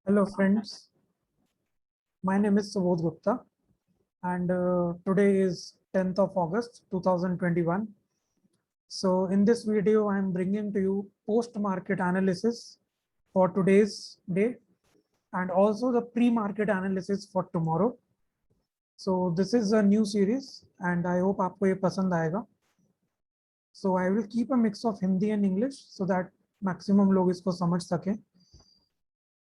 Hello friends, my name is Subodh Gupta and today is 10th of August 2021. So in this video, I am bringing to you post-market analysis for today's day and also the pre-market analysis for tomorrow. So this is a new series and I hope आपको ये पसंद आएगा. So I will keep a mix of Hindi and English so that maximum लोग इसको समझ सकें.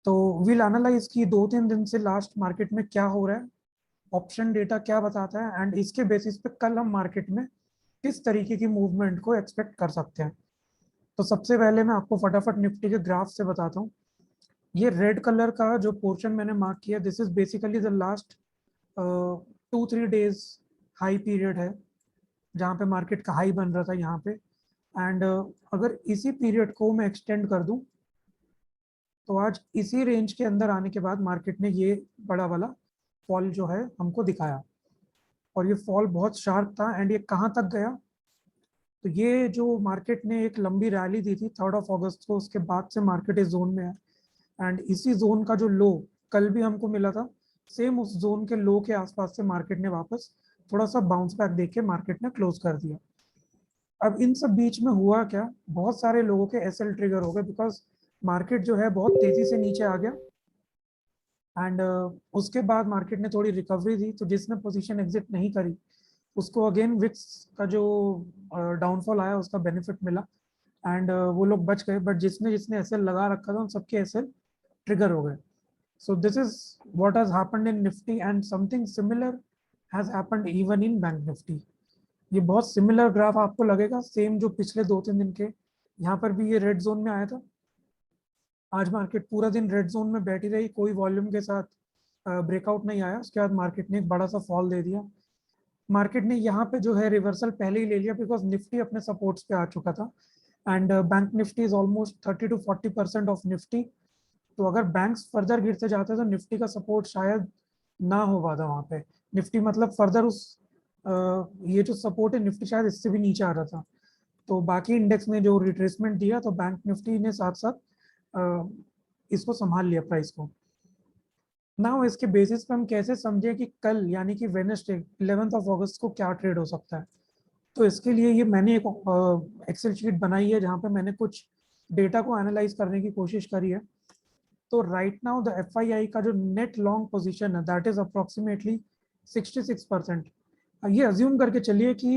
तो will analyse की 2-3 दिन से लास्ट मार्केट में क्या हो रहा है, ऑप्शन डेटा क्या बताता है एंड इसके बेसिस पे कल हम मार्केट में किस तरीके की मूवमेंट को एक्सपेक्ट कर सकते हैं. तो सबसे पहले मैं आपको फटाफट निफ्टी के ग्राफ से बताता हूँ. ये रेड कलर का जो पोर्शन मैंने मार्क किया, this is basically the last 2-3 days high period है जहाँ पे मार्केट का हाई बन रहा था यहाँ पे. एंड अगर इसी पीरियड को मैं एक्सटेंड कर दूं तो आज इसी रेंज के अंदर आने के बाद मार्केट ने ये बड़ा वाला फॉल जो है हमको दिखाया और ये फॉल बहुत शार्प था. एंड ये कहाँ तक गया, तो ये जो मार्केट ने एक लंबी रैली दी थी 3 अगस्त को, उसके बाद से मार्केट इस जोन में है. एंड इसी जोन का जो लो कल भी हमको मिला था, सेम उस जोन के लो के आसपास से मार्केट ने वापस थोड़ा सा बाउंस बैक देके मार्केट ने क्लोज कर दिया. अब इन सब बीच में हुआ क्या, बहुत सारे लोगों के एसएल ट्रिगर हो गए बिकॉज मार्केट जो है बहुत तेजी से नीचे आ गया. एंड उसके बाद मार्केट ने थोड़ी रिकवरी दी, तो जिसने पोजीशन एग्जिट नहीं करी उसको अगेन विक्स का जो डाउनफॉल आया उसका बेनिफिट मिला एंड वो लोग बच गए. बट जिसने जिसने एसएल लगा रखा था उन सबके एसएल ट्रिगर हो गए. So this is what has happened in Nifty and something similar has happened even in bank Nifty. ये बहुत सिमिलर ग्राफ आपको लगेगा, सेम जो पिछले 2-3 दिन के. यहाँ पर भी ये रेड जोन में आया था. आज मार्केट पूरा दिन रेड जोन में बैठी रही, कोई वॉल्यूम के साथ ब्रेकआउट नहीं आया. उसके बाद मार्केट ने एक बड़ा सा फॉल दे दिया. मार्केट ने यहाँ पे जो है रिवर्सल पहले ही ले लिया बिकॉज निफ्टी अपने सपोर्ट्स पे आ चुका था. And bank Nifty is almost 30-40% of Nifty. तो अगर बैंक्स फर्दर गिरते जाते तो निफ्टी का सपोर्ट शायद ना हो पाता वहाँ पे. निफ्टी मतलब फर्दर उस ये जो सपोर्ट है निफ्टी शायद इससे भी नीचे आ रहा था. तो बाकी इंडेक्स ने जो रिट्रेसमेंट दिया तो बैंक निफ्टी ने साथ साथ इसको संभाल लिया प्राइस को. ना इसके बेसिस पे हम कैसे समझे कि कल यानी कि वेडनेसडे 11 अगस्त को क्या ट्रेड हो सकता है. तो इसके लिए ये मैंने एक एक्सेल शीट बनाई है जहाँ पे मैंने कुछ डेटा को एनालाइज करने की कोशिश करी है. तो राइट नाउ द एफआईआई का जो नेट लॉन्ग पोजीशन है दैट इज अप्रोक्सीमेटली 66%. ये अज्यूम करके चलिए कि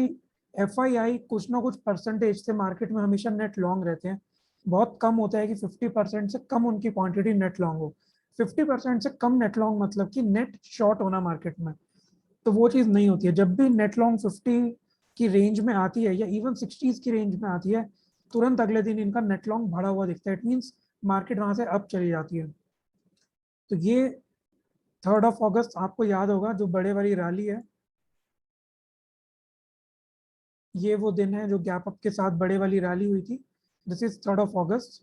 एफआईआई कुछ ना कुछ परसेंटेज से मार्केट में हमेशा नेट लॉन्ग रहते हैं. बहुत कम होता है कि 50% से कम उनकी क्वांटिटी नेट लॉन्ग हो. 50% से कम नेट लॉन्ग मतलब कि नेट शॉर्ट होना मार्केट में, तो वो चीज़ नहीं होती है. जब भी नेट लॉन्ग 50 की रेंज में आती है या इवन 60s की रेंज में आती है, तुरंत अगले दिन इनका नेट लॉन्ग बढ़ा हुआ दिखता है. इट मीन्स मार्केट वहां से अप चली जाती है. तो ये 3 अगस्त आपको याद होगा जो बड़े वाली रैली है, ये वो दिन है जो गैप अप के साथ बड़े वाली रैली हुई थी. दिस इज 3 अगस्त.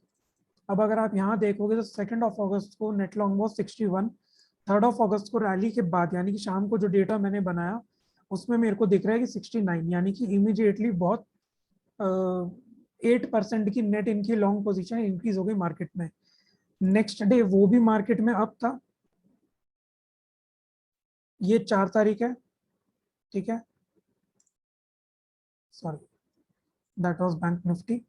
अब अगर आप यहाँ देखोगे तो 2 अगस्त को नेट लॉन्ग वॉज 61. 3 अगस्त को रैली के बाद यानी कि शाम को जो डेटा मैंने बनाया उसमें मेरे को दिख रहा है कि 69, यानी कि इमीडिएटली बहुत 8% की नेट इनकी लॉन्ग पोजीशन इंक्रीज हो गई मार्केट में. नेक्स्ट डे वो भी मार्केट में अप था. ये 4 तारीख है, ठीक है, sorry that was bank Nifty.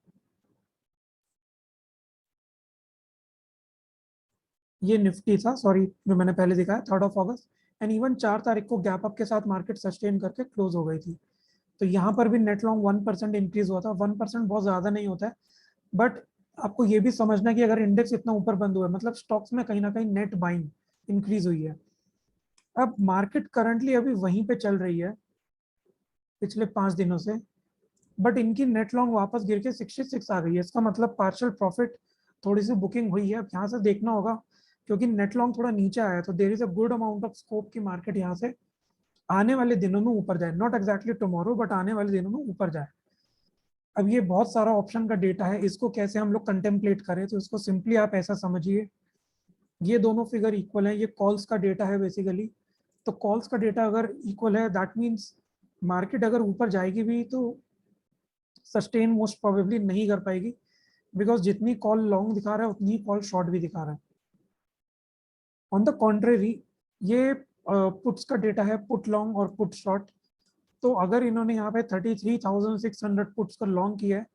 ये निफ्टी था, सॉरी, जो मैंने पहले दिखाया 3 अगस्त. एंड इवन 4 तारीख को गैप अप के साथ मार्केट सस्टेन करके क्लोज हो गई थी. तो यहाँ पर भी नेट लॉन्ग 1% इंक्रीज हुआ था. 1% बहुत ज्यादा नहीं होता है, बट आपको ये भी समझना है कि अगर इंडेक्स इतना ऊपर बंद हुआ है मतलब स्टॉक्स में कहीं ना कहीं नेट बाइंग इंक्रीज हुई है. अब मार्केट करंटली अभी वहीं पे चल रही है पिछले 5 दिनों से, बट इनकी नेट लॉन्ग वापस गिर के 66 आ गई है. इसका मतलब पार्शियल प्रॉफिट थोड़ी सी बुकिंग हुई है. अब यहाँ से देखना होगा क्योंकि नेट लॉन्ग थोड़ा नीचे आया है, तो देर is a good amount of scope की मार्केट यहाँ से आने वाले दिनों में ऊपर जाए. नॉट एक्जैक्टली टुमारो बट आने वाले दिनों में ऊपर जाए. अब ये बहुत सारा ऑप्शन का डेटा है, इसको कैसे हम लोग कंटेम्पलेट करें, तो इसको सिंपली आप ऐसा समझिए, ये दोनों फिगर इक्वल है. ये कॉल्स का डेटा है बेसिकली. तो कॉल्स का डेटा अगर इक्वल है दैट मीन्स मार्केट अगर ऊपर जाएगी भी तो सस्टेन मोस्ट प्रोबेबली नहीं कर पाएगी बिकॉज जितनी कॉल लॉन्ग दिखा रहा है उतनी कॉल शॉर्ट भी दिखा रहा है. ऑन द कॉन्ट्रेरी ये पुट्स का डेटा है, पुट लॉन्ग और पुट शॉर्ट। तो अगर इन्होंने यहाँ पे 33,600 पुट्स को लॉन्ग किया है,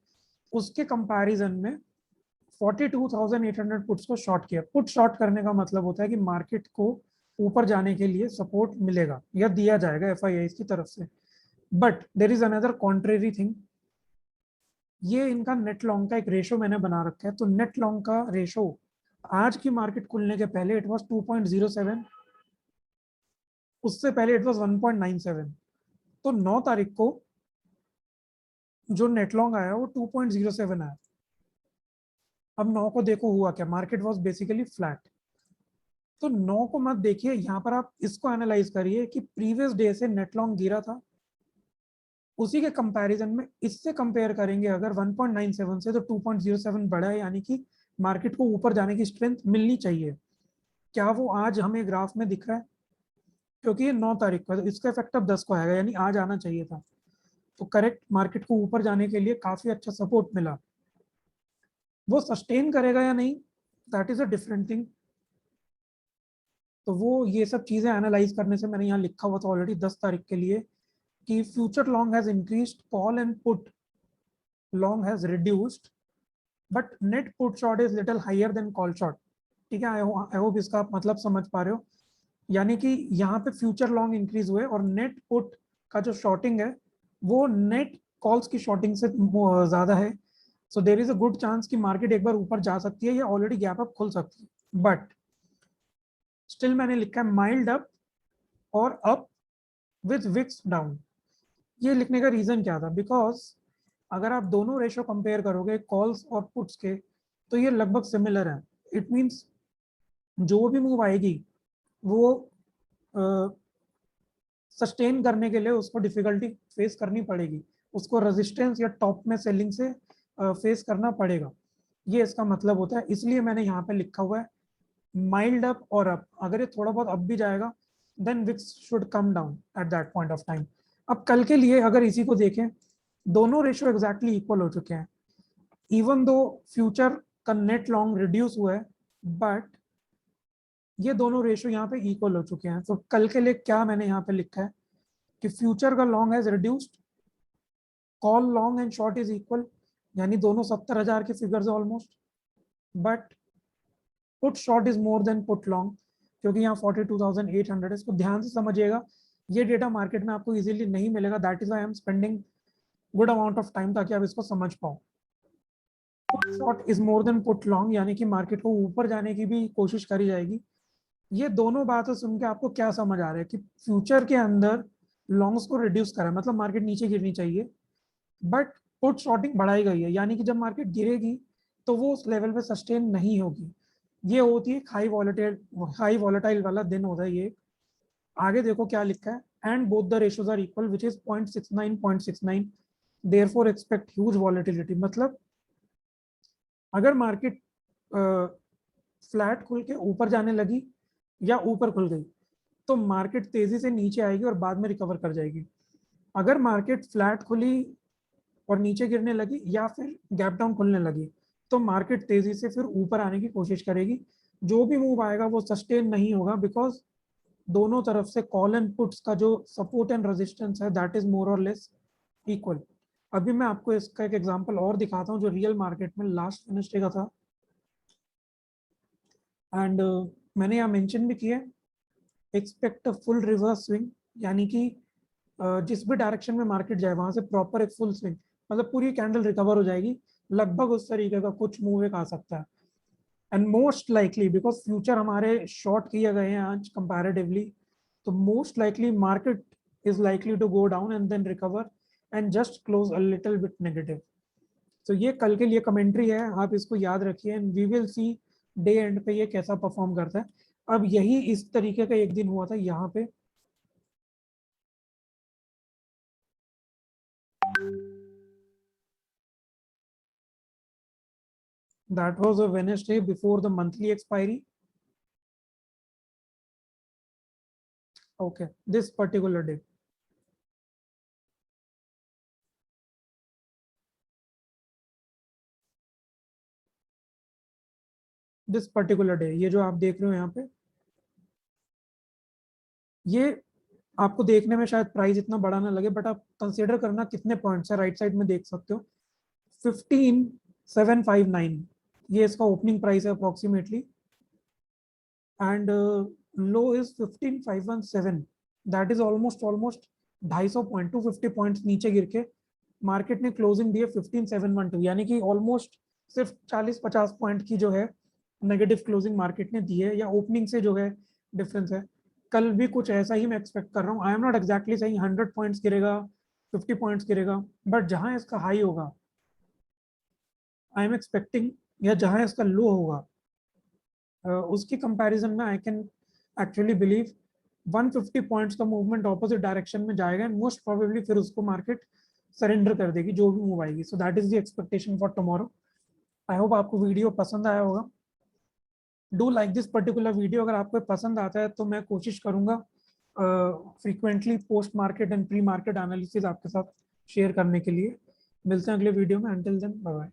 उसके कंपैरिजन में 42,800 पुट्स को शॉर्ट किया। पुट शॉर्ट करने का मतलब होता है कि मार्केट को ऊपर जाने के लिए सपोर्ट मिलेगा या दिया जाएगा एफआईआई की तरफ से। But there is another contrary thing, ये इनका नेट लॉन्ग का एक रेशो मैंने बना रखा है। तो नेट लॉन्ग का रेशो आज की मार्केट खुलने के पहले इट वाज 2.07, उससे पहले इट वाज 1.97। तो 9 तारीख को जो नेट लॉन्ग आया वो 2.07 आया। अब 9 को देखो हुआ क्या, मार्केट वाज बेसिकली फ्लैट। तो 9 को मत देखिए, यहाँ पर आप इसको एनालाइज करिए कि प्रीवियस डे से नेट लॉन्ग गिरा था, उसी के कंपैरिजन में इससे कंपेयर करेंगे अगर 1.97 से, तो 2.07 बढ़ा है, यानी कि मार्केट को ऊपर जाने की स्ट्रेंथ मिलनी चाहिए। क्या वो आज हमें ग्राफ में दिख रहा है? क्योंकि ये 9 तारीख को है, तो इसका इफेक्ट अब 10 को आएगा, यानी आज आना चाहिए था। तो करेक्ट, मार्केट को ऊपर जाने के लिए काफी अच्छा सपोर्ट मिला। वो सस्टेन करेगा या नहीं, that is a different thing. तो वो ये सब चीजें एनालाइज करने से मैंने यहाँ लिखा हुआ था ऑलरेडी 10 तारीख के लिए कि future long has increased, call and put long has reduced, but net put short is little higher than call short. ठीक है, आई होप इसका आप मतलब समझ पा रहे हो। यानी कि यहाँ पे फ्यूचर लॉन्ग इंक्रीज हुए और नेट पुट का जो शॉर्टिंग है वो नेट कॉल्स की शॉर्टिंग से ज्यादा है। So there is a good chance कि मार्केट एक बार ऊपर जा सकती है या ऑलरेडी गैप अप खुल सकती है। बट स्टिल मैंने लिखा है माइल्ड अप और अप विथ विक्स डाउन। ये लिखने का रीजन क्या था? बिकॉज अगर आप दोनों रेशो कंपेयर करोगे कॉल्स और पुट्स के, तो ये लगभग सिमिलर है। इट मीन्स जो भी मूव आएगी वो सस्टेन करने के लिए उसको डिफिकल्टी फेस करनी पड़ेगी, उसको रेजिस्टेंस या टॉप में सेलिंग से फेस करना पड़ेगा। ये इसका मतलब होता है, इसलिए मैंने यहाँ पे लिखा हुआ है माइल्ड अप और अप। अगर ये थोड़ा बहुत अप भी जाएगा then VIX should come down at that point of time. अब कल के लिए अगर इसी को देखें, दोनों रेशियो एग्जैक्टली इक्वल हो चुके हैं। इवन दो फ्यूचर का नेट लॉन्ग रिड्यूस हुआ है, बट ये दोनों रेशियो यहाँ पे इक्वल हो चुके हैं। तो कल के लिए क्या मैंने यहाँ पे लिखा है कि फ्यूचर का long has reduced, call long and short is equal, यानी दोनों 70,000 के figures almost, but put short is more than put long, क्योंकि यहाँ 42,800। इसको ध्यान से समझिएगा, ये डेटा मार्केट में आपको इजीली नहीं मिलेगा, that is I am spending good amount of time ताकि आप इसको समझ पाओ। Put short is more than put long, यानी कि मार्केट को ऊपर जाने की भी कोशिश करी जाएगी। ये दोनों बातें सुन के आपको क्या समझ आ रहा है कि फ्यूचर के अंदर लॉन्ग्स को रिड्यूस करा, मतलब मार्केट नीचे गिरनी चाहिए, बट पुट शॉर्टिंग बढ़ाई गई है, यानी कि जब मार्केट गिरेगी तो वो उस लेवल पे सस्टेन नहीं होगी। ये होती है हाई वॉलेटाइल वाला दिन होता है ये। आगे देखो क्या लिखा है, and both the ratios are equal which is 0.69 therefore expect huge volatility. मतलब अगर मार्केट फ्लैट खुल के ऊपर जाने लगी या ऊपर खुल गई तो मार्केट तेजी से नीचे आएगी और बाद में रिकवर कर जाएगी। अगर मार्केट फ्लैट खुली और नीचे गिरने लगी या फिर गैप डाउन खुलने लगी तो मार्केट तेजी से फिर ऊपर आने की कोशिश करेगी। जो भी मूव आएगा वो सस्टेन नहीं होगा, बिकॉज दोनों तरफ से कॉल एंड पुट्स का जो सपोर्ट एंड रेजिस्टेंस है दैट इज मोर और लेस इक्वल। अभी मैं आपको इसका एक एग्जांपल और दिखाता हूँ जो रियल मार्केट में लास्ट वेडनेसडे का था। एंड मैंने यहाँ मेंशन भी किया, expect a full reverse swing, यानी कि जिस भी डायरेक्शन में मार्केट जाए वहां से प्रॉपर एक फुल स्विंग, मतलब पूरी कैंडल रिकवर हो जाएगी, लगभग उस तरीके का कुछ मूव एक आ सकता है। And most likely because future हमारे शॉर्ट किए गए हैं आज कंपैरेटिवली, तो most likely market is likely to go down and then recover and just close a little bit negative. तो ये कल के लिए कमेंट्री है, आप इसको याद रखिए and we will see day end पे ये कैसा परफॉर्म करता है। अब यही इस तरीके का एक दिन हुआ था यहाँ पे, that was a Wednesday before the monthly expiry. Okay, this particular day. This particular day, ये जो आप देख रहे हो यहाँ पे, ये आपको देखने में शायद प्राइस इतना बड़ा ना लगे, बट आप कंसिडर करना कितने पॉइंट्स है। राइट साइड में देख सकते हो 15,759 ये इसका ओपनिंग प्राइस है approximately, and low is 15,517। That is almost 250 point 250 points नीचे गिर के मार्केट ने क्लोजिंग दी है 15,712, यानी कि ऑलमोस्ट सिर्फ 40-50 पॉइंट की जो है नेगेटिव क्लोजिंग मार्केट ने दी है, या ओपनिंग से जो है डिफरेंस है। कल भी कुछ ऐसा ही मैं एक्सपेक्ट कर रहा हूँ। आई एम नॉट एग्जैक्टली सही 100 पॉइंट्स गिरेगा, 50 पॉइंट्स गिरेगा, बट जहां इसका हाई होगा आई एम एक्सपेक्टिंग, या जहां इसका लो होगा उसकी कंपैरिजन में I can actually believe 150 points का मूवमेंट ऑपोजिट डायरेक्शन में जाएगा, एंड मोस्ट प्रोबेबली फिर उसको मार्केट सरेंडर कर देगी जो भी मूव आएगी। So that is the expectation for tomorrow. I hope आपको वीडियो पसंद आया होगा। Do like this particular video. अगर आपको पसंद आता है तो मैं कोशिश करूंगा frequently post market and pre market analysis आपके साथ शेयर करने के लिए। मिलते हैं अगले वीडियो में। Until then bye bye.